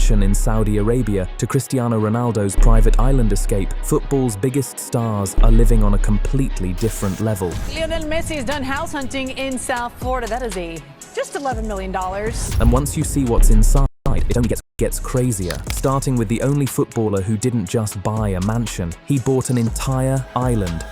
mansion in Saudi Arabia to Cristiano Ronaldo's private island escape, football's biggest stars are living on a completely different level. Lionel Messi's done house hunting in South Florida. That is just $11 million. And once you see what's inside, it only gets crazier. Starting with the only footballer who didn't just buy a mansion, he bought an entire island.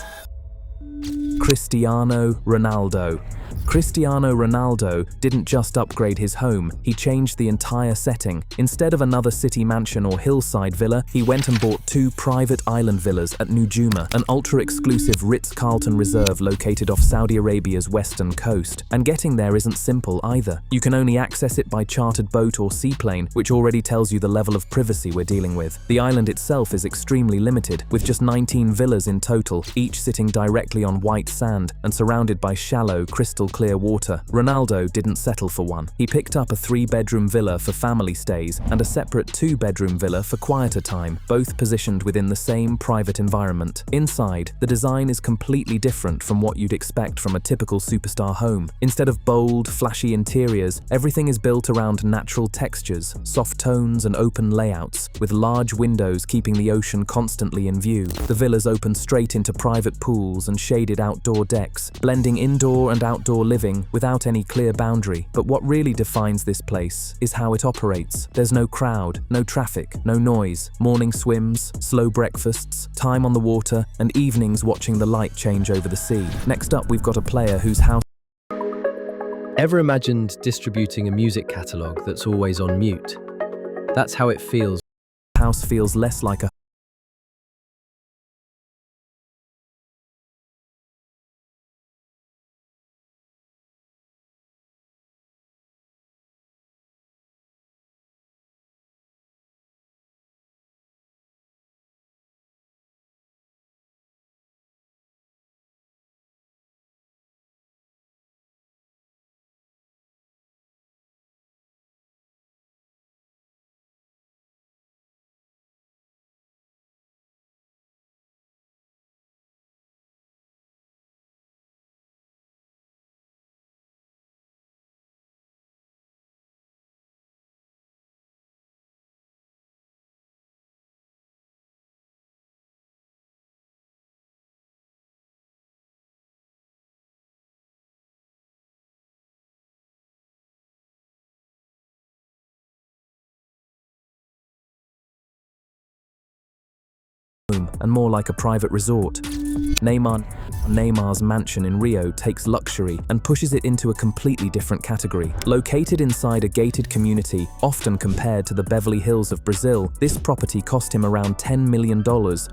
Cristiano Ronaldo. Cristiano Ronaldo didn't just upgrade his home, he changed the entire setting. Instead of another city mansion or hillside villa, he went and bought 2 private island villas at Nujuma, an ultra-exclusive Ritz-Carlton reserve located off Saudi Arabia's western coast. And getting there isn't simple either. You can only access it by chartered boat or seaplane, which already tells you the level of privacy we're dealing with. The island itself is extremely limited, with just 19 villas in total, each sitting directly on white sand and surrounded by shallow, crystal-clear water. Ronaldo didn't settle for one. He picked up a 3-bedroom villa for family stays and a separate 2-bedroom villa for quieter time, both positioned within the same private environment. Inside, the design is completely different from what you'd expect from a typical superstar home. Instead of bold, flashy interiors, everything is built around natural textures, soft tones and open layouts, with large windows keeping the ocean constantly in view. The villas open straight into private pools and shaded outdoor decks, blending indoor and outdoor living without any clear boundary. But what really defines this place is how it operates. There's no crowd, no traffic, no noise, morning swims, slow breakfasts, time on the water, and evenings watching the light change over the sea. Next up, we've got a player whose house... Ever imagined distributing a music catalogue that's always on mute? That's how it feels. House feels less like a and more like a private resort. Neymar's mansion in Rio takes luxury and pushes it into a completely different category. Located inside a gated community, often compared to the Beverly Hills of Brazil, this property cost him around $10 million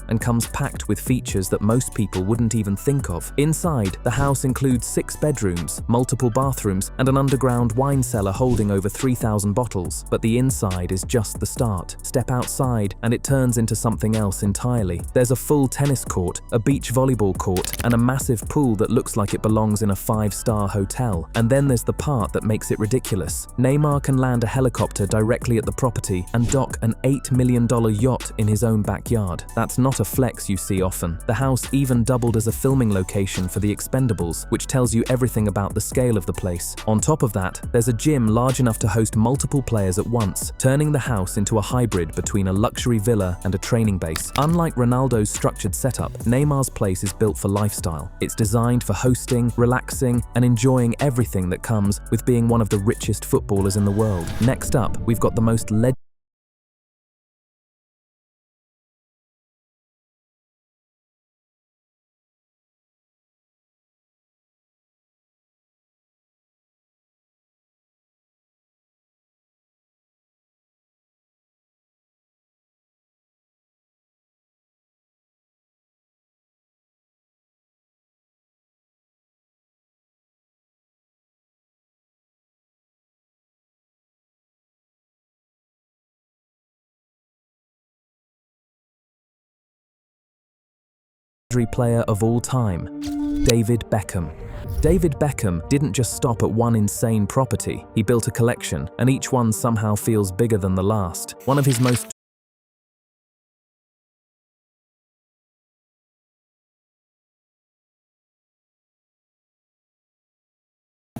and comes packed with features that most people wouldn't even think of. Inside, the house includes 6 bedrooms, multiple bathrooms, and an underground wine cellar holding over 3,000 bottles. But the inside is just the start. Step outside, and it turns into something else entirely. There's a full tennis court, a beach volleyball court, and a massive pool that looks like it belongs in a 5-star hotel. And then there's the part that makes it ridiculous. Neymar can land a helicopter directly at the property and dock an $8 million yacht in his own backyard. That's not a flex you see often. The house even doubled as a filming location for The Expendables, which tells you everything about the scale of the place. On top of that, there's a gym large enough to host multiple players at once, turning the house into a hybrid between a luxury villa and a training base. Unlike Ronaldo's structured setup, Neymar's place is built for lifestyle. It's designed for hosting, relaxing, and enjoying everything that comes with being one of the richest footballers in the world. Next up, we've got the most legendary player of all time, David Beckham. David Beckham didn't just stop at one insane property. He built a collection, and each one somehow feels bigger than the last. One of his most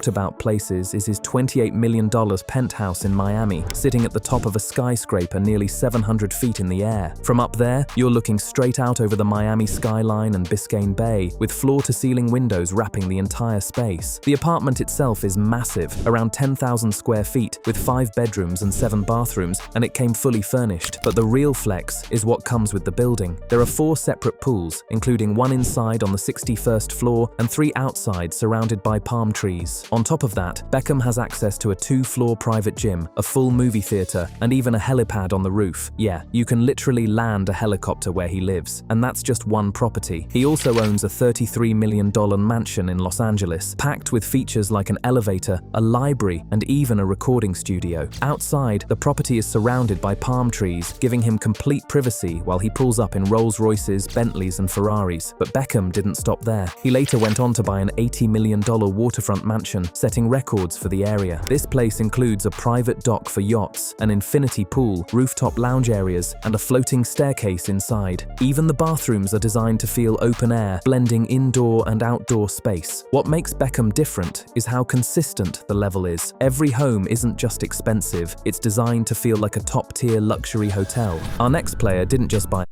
about places is his $28 million penthouse in Miami, sitting at the top of a skyscraper nearly 700 feet in the air. From up there, you're looking straight out over the Miami skyline and Biscayne Bay, with floor-to-ceiling windows wrapping the entire space. The apartment itself is massive, around 10,000 square feet, with 5 bedrooms and 7 bathrooms, and it came fully furnished. But the real flex is what comes with the building. There are 4 separate pools, including one inside on the 61st floor and 3 outside surrounded by palm trees. On top of that, Beckham has access to a 2-floor private gym, a full movie theater, and even a helipad on the roof. Yeah, you can literally land a helicopter where he lives, and that's just one property. He also owns a $33 million mansion in Los Angeles, packed with features like an elevator, a library, and even a recording studio. Outside, the property is surrounded by palm trees, giving him complete privacy while he pulls up in Rolls-Royces, Bentleys, and Ferraris. But Beckham didn't stop there. He later went on to buy an $80 million waterfront mansion, setting records for the area. This place includes a private dock for yachts, an infinity pool, rooftop lounge areas, and a floating staircase inside. Even the bathrooms are designed to feel open air, blending indoor and outdoor space. What makes Beckham different is how consistent the level is. Every home isn't just expensive, it's designed to feel like a top-tier luxury hotel. Our next player didn't just buy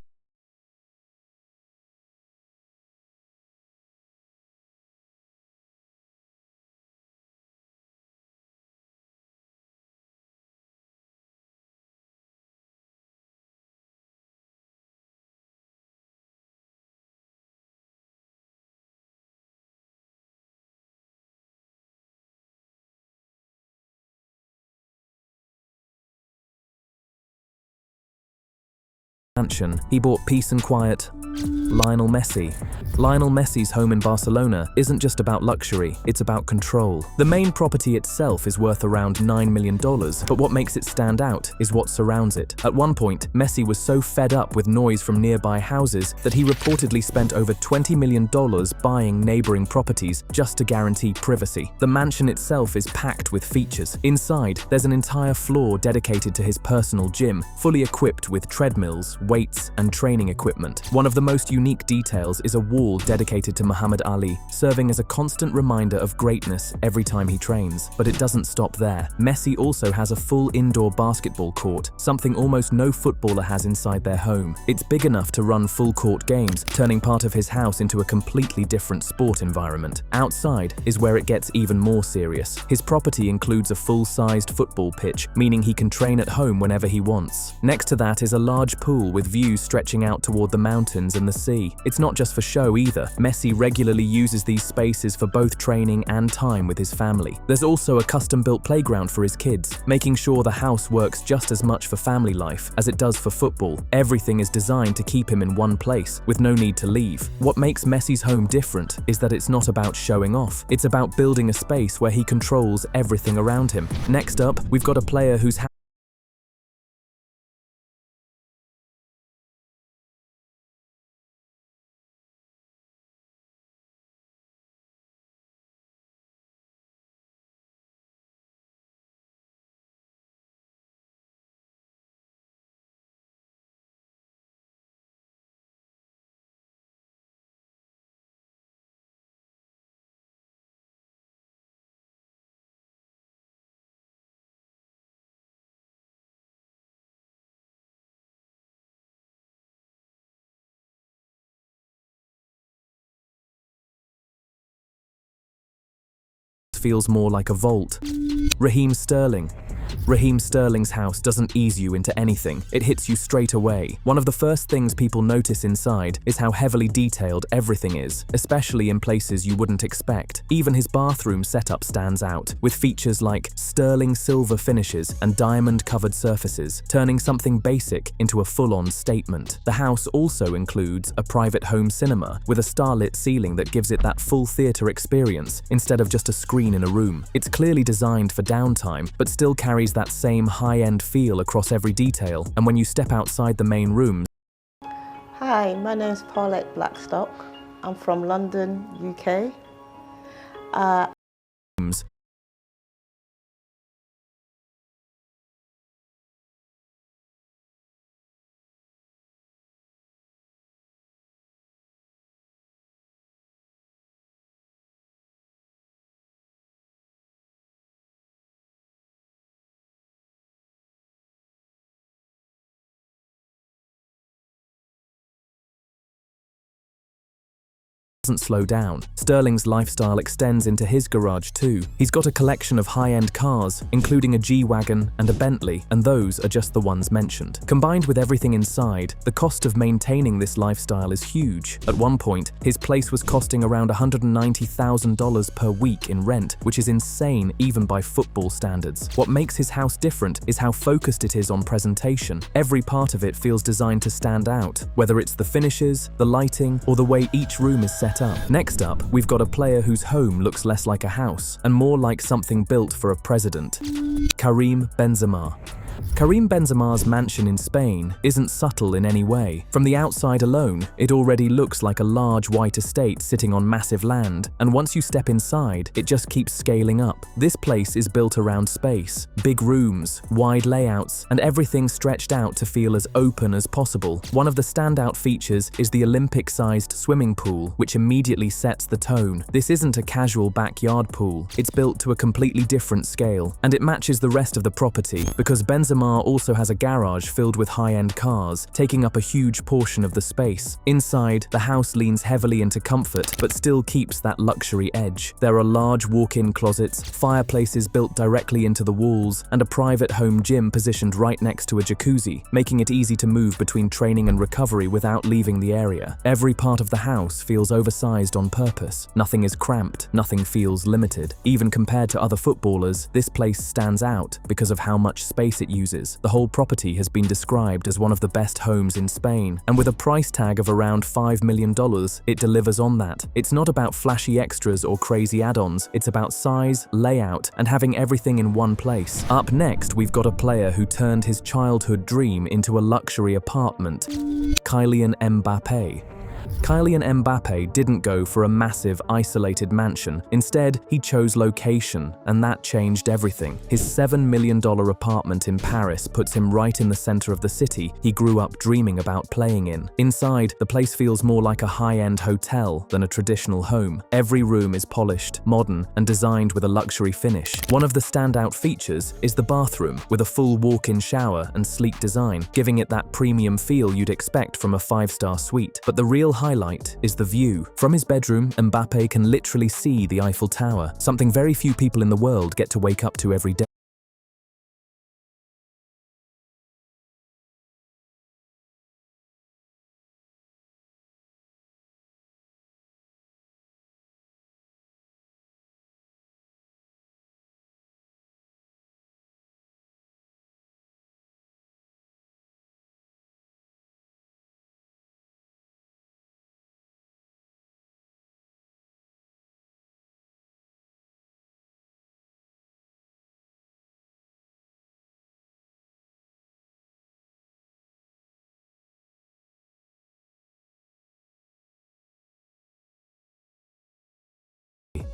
mansion, he bought peace and quiet. Lionel Messi. Lionel Messi's home in Barcelona isn't just about luxury, it's about control. The main property itself is worth around $9 million, but what makes it stand out is what surrounds it. At one point, Messi was so fed up with noise from nearby houses that he reportedly spent over $20 million buying neighboring properties just to guarantee privacy. The mansion itself is packed with features. Inside, there's an entire floor dedicated to his personal gym, fully equipped with treadmills, weights, and training equipment. One of the most unique details is a wall dedicated to Muhammad Ali, serving as a constant reminder of greatness every time he trains. But it doesn't stop there. Messi also has a full indoor basketball court, something almost no footballer has inside their home. It's big enough to run full-court games, turning part of his house into a completely different sport environment. Outside is where it gets even more serious. His property includes a full-sized football pitch, meaning he can train at home whenever he wants. Next to that is a large pool with views stretching out toward the mountains and the sea. It's not just for show either. Messi regularly uses these spaces for both training and time with his family. There's also a custom-built playground for his kids, making sure the house works just as much for family life as it does for football. Everything is designed to keep him in one place, with no need to leave. What makes Messi's home different is that it's not about showing off. It's about building a space where he controls everything around him. Next up, we've got a player whose feels more like a vault. Raheem Sterling. Raheem Sterling's house doesn't ease you into anything, it hits you straight away. One of the first things people notice inside is how heavily detailed everything is, especially in places you wouldn't expect. Even his bathroom setup stands out, with features like sterling silver finishes and diamond-covered surfaces, turning something basic into a full-on statement. The house also includes a private home cinema, with a starlit ceiling that gives it that full theater experience, instead of just a screen in a room. It's clearly designed for downtime, but still carries that same high-end feel across every detail, and when you step outside the main rooms. Hi, my name is Paulette Blackstock. I'm from London, UK. doesn't slow down. Sterling's lifestyle extends into his garage too. He's got a collection of high-end cars, including a G-Wagon and a Bentley, and those are just the ones mentioned. Combined with everything inside, the cost of maintaining this lifestyle is huge. At one point, his place was costing around $190,000 per week in rent, which is insane even by football standards. What makes his house different is how focused it is on presentation. Every part of it feels designed to stand out, whether it's the finishes, the lighting, or the way each room is set up. Next up, we've got a player whose home looks less like a house and more like something built for a president. Karim Benzema. Karim Benzema's mansion in Spain isn't subtle in any way. From the outside alone, it already looks like a large white estate sitting on massive land, and once you step inside, it just keeps scaling up. This place is built around space, big rooms, wide layouts, and everything stretched out to feel as open as possible. One of the standout features is the Olympic-sized swimming pool, which immediately sets the tone. This isn't a casual backyard pool. It's built to a completely different scale, and it matches the rest of the property because Benzema also has a garage filled with high-end cars, taking up a huge portion of the space. Inside, the house leans heavily into comfort, but still keeps that luxury edge. There are large walk-in closets, fireplaces built directly into the walls, and a private home gym positioned right next to a jacuzzi, making it easy to move between training and recovery without leaving the area. Every part of the house feels oversized on purpose. Nothing is cramped, nothing feels limited. Even compared to other footballers, this place stands out because of how much space it uses. The whole property has been described as one of the best homes in Spain, and with a price tag of around $5 million, it delivers on that. It's not about flashy extras or crazy add-ons, it's about size, layout, and having everything in one place. Up next, we've got a player who turned his childhood dream into a luxury apartment. Kylian Mbappé. Kylian Mbappé didn't go for a massive, isolated mansion. Instead, he chose location, and that changed everything. His $7 million apartment in Paris puts him right in the center of the city he grew up dreaming about playing in. Inside, the place feels more like a high-end hotel than a traditional home. Every room is polished, modern, and designed with a luxury finish. One of the standout features is the bathroom, with a full walk-in shower and sleek design, giving it that premium feel you'd expect from a 5-star suite. But the real highlight is the view. From his bedroom, Mbappé can literally see the Eiffel Tower, something very few people in the world get to wake up to every day.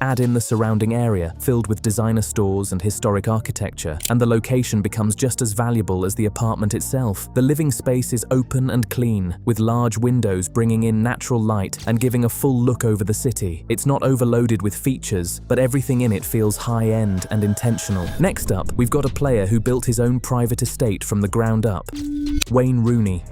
Add in the surrounding area, filled with designer stores and historic architecture, and the location becomes just as valuable as the apartment itself. The living space is open and clean, with large windows bringing in natural light and giving a full look over the city. It's not overloaded with features, but everything in it feels high-end and intentional. Next up, we've got a player who built his own private estate from the ground up. Wayne Rooney.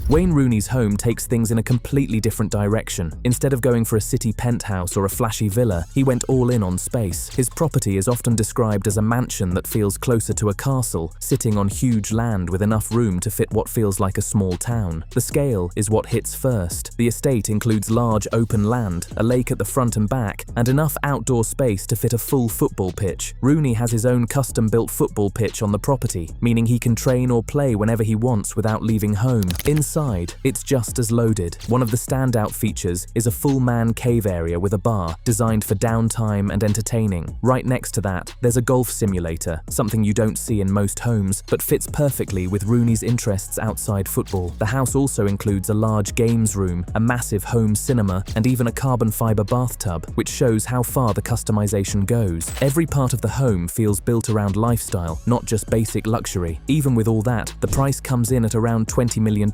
Wayne Rooney's home takes things in a completely different direction. Instead of going for a city penthouse or a flashy villa, he went all in on space. His property is often described as a mansion that feels closer to a castle, sitting on huge land with enough room to fit what feels like a small town. The scale is what hits first. The estate includes large open land, a lake at the front and back, and enough outdoor space to fit a full football pitch. Rooney has his own custom-built football pitch on the property, meaning he can train or play whenever he wants without leaving home. Inside, it's just as loaded. One of the standout features is a full man cave area with a bar, designed for downtime and entertaining. Right next to that, there's a golf simulator, something you don't see in most homes, but fits perfectly with Rooney's interests outside football. The house also includes a large games room, a massive home cinema, and even a carbon fiber bathtub, which shows how far the customization goes. Every part of the home feels built around lifestyle, not just basic luxury. Even with all that, the price comes in at around $20 million,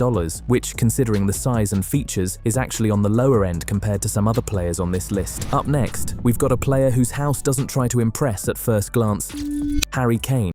which, considering the size and features, is actually on the lower end compared to some other players on this list. Up next, we've got a player whose house doesn't try to impress at first glance. Harry Kane.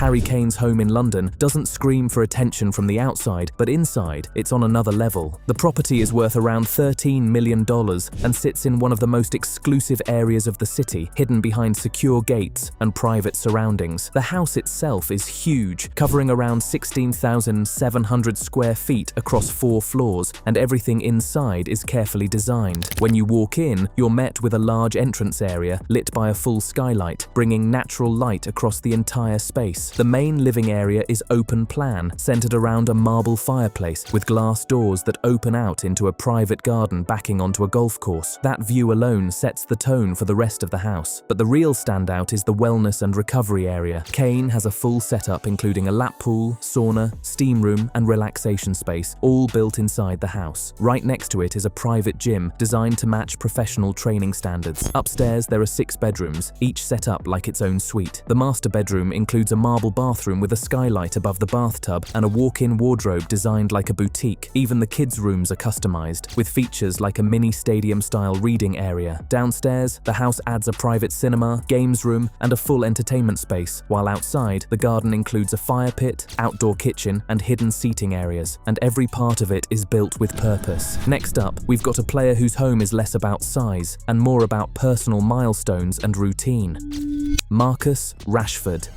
Harry Kane's home in London doesn't scream for attention from the outside, but inside, it's on another level. The property is worth around $13 million and sits in one of the most exclusive areas of the city, hidden behind secure gates and private surroundings. The house itself is huge, covering around 16,700 square feet across 4 floors, and everything inside is carefully designed. When you walk in, you're met with a large entrance area lit by a full skylight, bringing natural light across the entire space. The main living area is open plan, centered around a marble fireplace with glass doors that open out into a private garden backing onto a golf course. That view alone sets the tone for the rest of the house. But the real standout is the wellness and recovery area. Kane has a full setup including a lap pool, sauna, steam room, and relaxation space, all built inside the house. Right next to it is a private gym designed to match professional training standards. Upstairs, there are 6 bedrooms, each set up like its own suite. The master bedroom includes a marble bathroom with a skylight above the bathtub and a walk-in wardrobe designed like a boutique. Even the kids' rooms are customized, with features like a mini stadium-style reading area. Downstairs, the house adds a private cinema, games room, and a full entertainment space, while outside, the garden includes a fire pit, outdoor kitchen, and hidden seating areas, and every part of it is built with purpose. Next up, we've got a player whose home is less about size and more about personal milestones and routine. Marcus Rashford.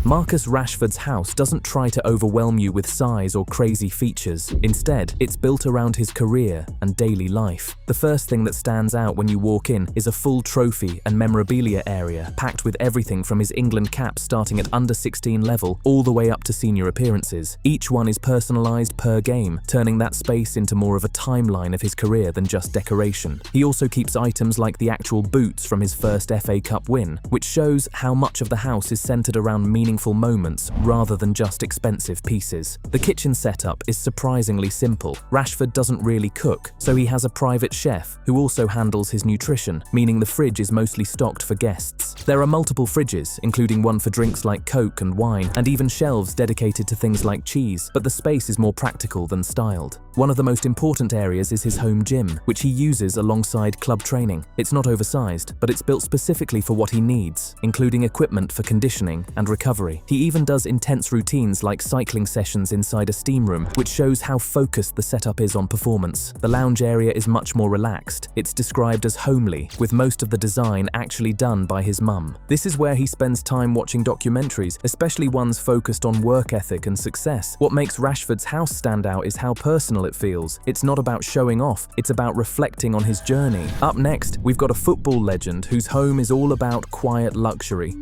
Marcus Rashford's house doesn't try to overwhelm you with size or crazy features. Instead, it's built around his career and daily life. The first thing that stands out when you walk in is a full trophy and memorabilia area, packed with everything from his England cap starting at under 16 level all the way up to senior appearances. Each one is personalized per game, turning that space into more of a timeline of his career than just decoration. He also keeps items like the actual boots from his first FA Cup win, which shows how much of the house is centered around meaningful moments rather than just expensive pieces. The kitchen setup is surprisingly simple. Rashford doesn't really cook, so he has a private chef who also handles his nutrition, meaning the fridge is mostly stocked for guests. There are multiple fridges, including one for drinks like Coke and wine, and even shelves dedicated to things like cheese, but the space is more practical than styled. One of the most important areas is his home gym, which he uses alongside club training. It's not oversized, but it's built specifically for what he needs, including equipment for conditioning and recovery. He even does intense routines like cycling sessions inside a steam room, which shows how focused the setup is on performance. The lounge area is much more relaxed. It's described as homely, with most of the design actually done by his mum. This is where he spends time watching documentaries, especially ones focused on work ethic and success. What makes Rashford's house stand out is how personal it feels. It's not about showing off, it's about reflecting on his journey. Up next, we've got a football legend whose home is all about quiet luxury.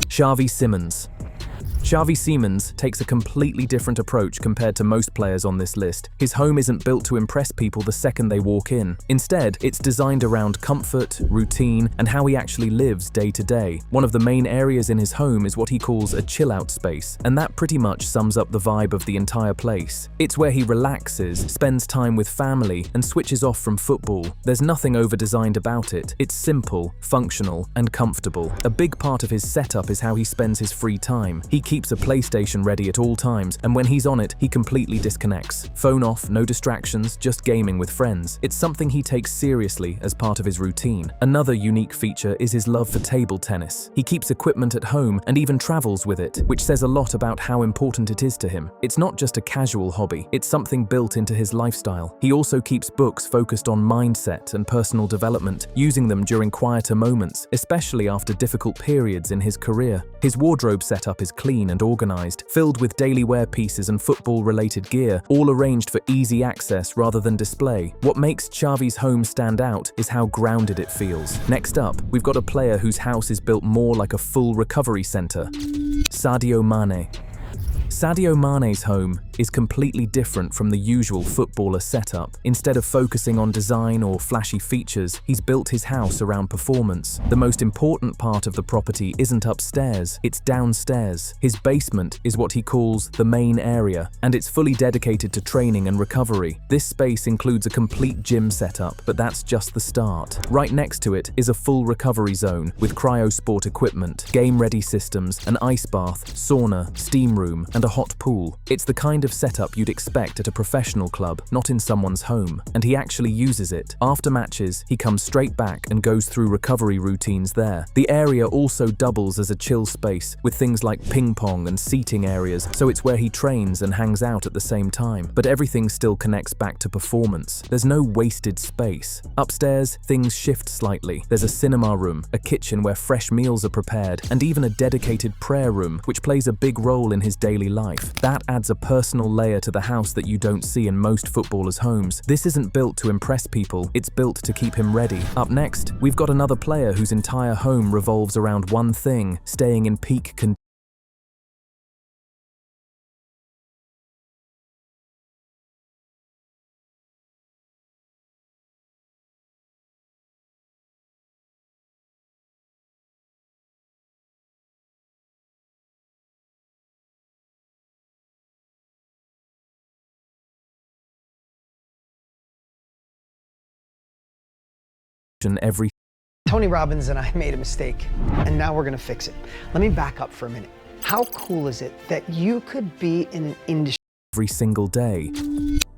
Xavi Simons. Xavi Simons takes a completely different approach compared to most players on this list. His home isn't built to impress people the second they walk in. Instead, it's designed around comfort, routine, and how he actually lives day to day. One of the main areas in his home is what he calls a chill-out space, and that pretty much sums up the vibe of the entire place. It's where he relaxes, spends time with family, and switches off from football. There's nothing over-designed about it. It's simple, functional, and comfortable. A big part of his setup is how he spends his free time. He keeps a PlayStation ready at all times, and when he's on it, he completely disconnects. Phone off, no distractions, just gaming with friends. It's something he takes seriously as part of his routine. Another unique feature is his love for table tennis. He keeps equipment at home and even travels with it, which says a lot about how important it is to him. It's not just a casual hobby, it's something built into his lifestyle. He also keeps books focused on mindset and personal development, using them during quieter moments, especially after difficult periods in his career. His wardrobe setup is clean and organized, filled with daily wear pieces and football-related gear, all arranged for easy access rather than display. What makes Xavi's home stand out is how grounded it feels. Next up, we've got a player whose house is built more like a full recovery center. Sadio Mane. Sadio Mane's home is completely different from the usual footballer setup. Instead of focusing on design or flashy features, he's built his house around performance. The most important part of the property isn't upstairs, it's downstairs. His basement is what he calls the main area, and it's fully dedicated to training and recovery. This space includes a complete gym setup, but that's just the start. Right next to it is a full recovery zone with cryosport equipment, game-ready systems, an ice bath, sauna, steam room, and a hot pool. It's the kind of of setup you'd expect at a professional club, not in someone's home. And he actually uses it. After matches, he comes straight back and goes through recovery routines there. The area also doubles as a chill space, with things like ping pong and seating areas, so it's where he trains and hangs out at the same time. But everything still connects back to performance. There's no wasted space. Upstairs, things shift slightly. There's a cinema room, a kitchen where fresh meals are prepared, and even a dedicated prayer room, which plays a big role in his daily life. That adds a personal layer to the house that you don't see in most footballers' homes. This isn't built to impress people, it's built to keep him ready. Up next, we've got another player whose entire home revolves around one thing: staying in peak condition. Every Tony Robbins and I made a mistake, and now we're gonna fix it. Let me back up for a minute. How cool is it that you could be in an industry single day?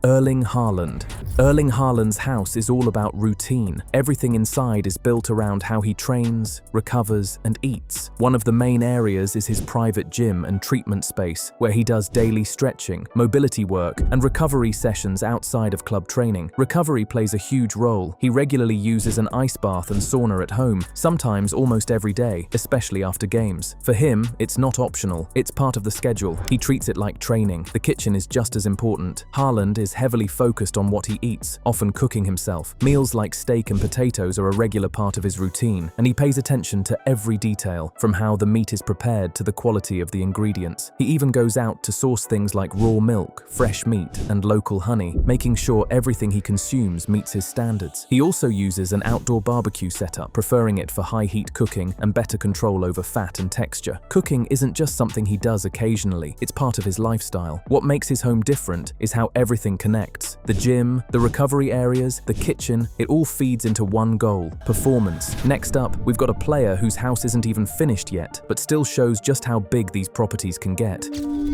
Erling Haaland. Erling Haaland's house is all about routine. Everything inside is built around how he trains, recovers, and eats. One of the main areas is his private gym and treatment space, where he does daily stretching, mobility work, and recovery sessions outside of club training. Recovery plays a huge role. He regularly uses an ice bath and sauna at home, sometimes almost every day, especially after games. For him, it's not optional. It's part of the schedule. He treats it like training. The kitchen is just as important. Haaland is heavily focused on what he eats, often cooking himself. Meals like steak and potatoes are a regular part of his routine, and he pays attention to every detail, from how the meat is prepared to the quality of the ingredients. He even goes out to source things like raw milk, fresh meat, and local honey, making sure everything he consumes meets his standards. He also uses an outdoor barbecue setup, preferring it for high-heat cooking and better control over fat and texture. Cooking isn't just something he does occasionally, it's part of his lifestyle. What makes his home different is how everything connects. The gym, the recovery areas, the kitchen, it all feeds into one goal: performance. Next up, we've got a player whose house isn't even finished yet, but still shows just how big these properties can get.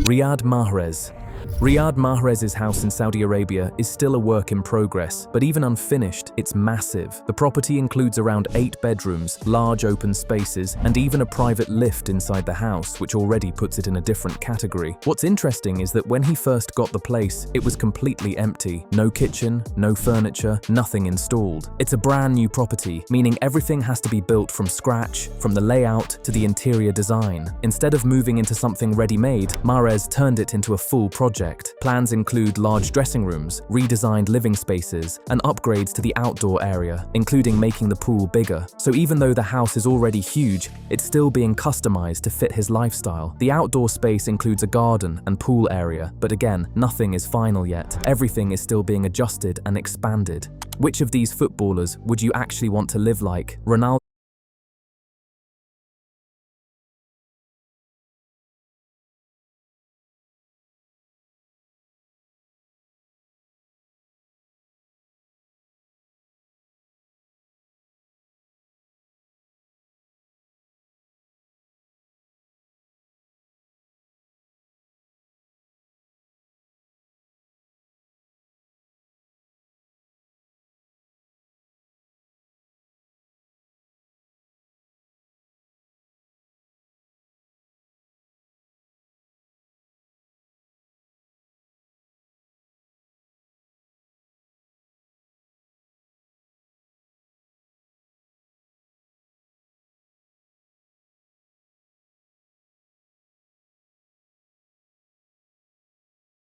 Riyad Mahrez. Riyad Mahrez's house in Saudi Arabia is still a work in progress, but even unfinished, it's massive. The property includes around 8 bedrooms, large open spaces, and even a private lift inside the house, which already puts it in a different category. What's interesting is that when he first got the place, it was completely empty. No kitchen, no furniture, nothing installed. It's a brand new property, meaning everything has to be built from scratch, from the layout to the interior design. Instead of moving into something ready-made, Mahrez turned it into a full project. Plans include large dressing rooms, redesigned living spaces, and upgrades to the outdoor area, including making the pool bigger. So even though the house is already huge, it's still being customized to fit his lifestyle. The outdoor space includes a garden and pool area, but again, nothing is final yet. Everything is still being adjusted and expanded. Which of these footballers would you actually want to live like? Ronaldo?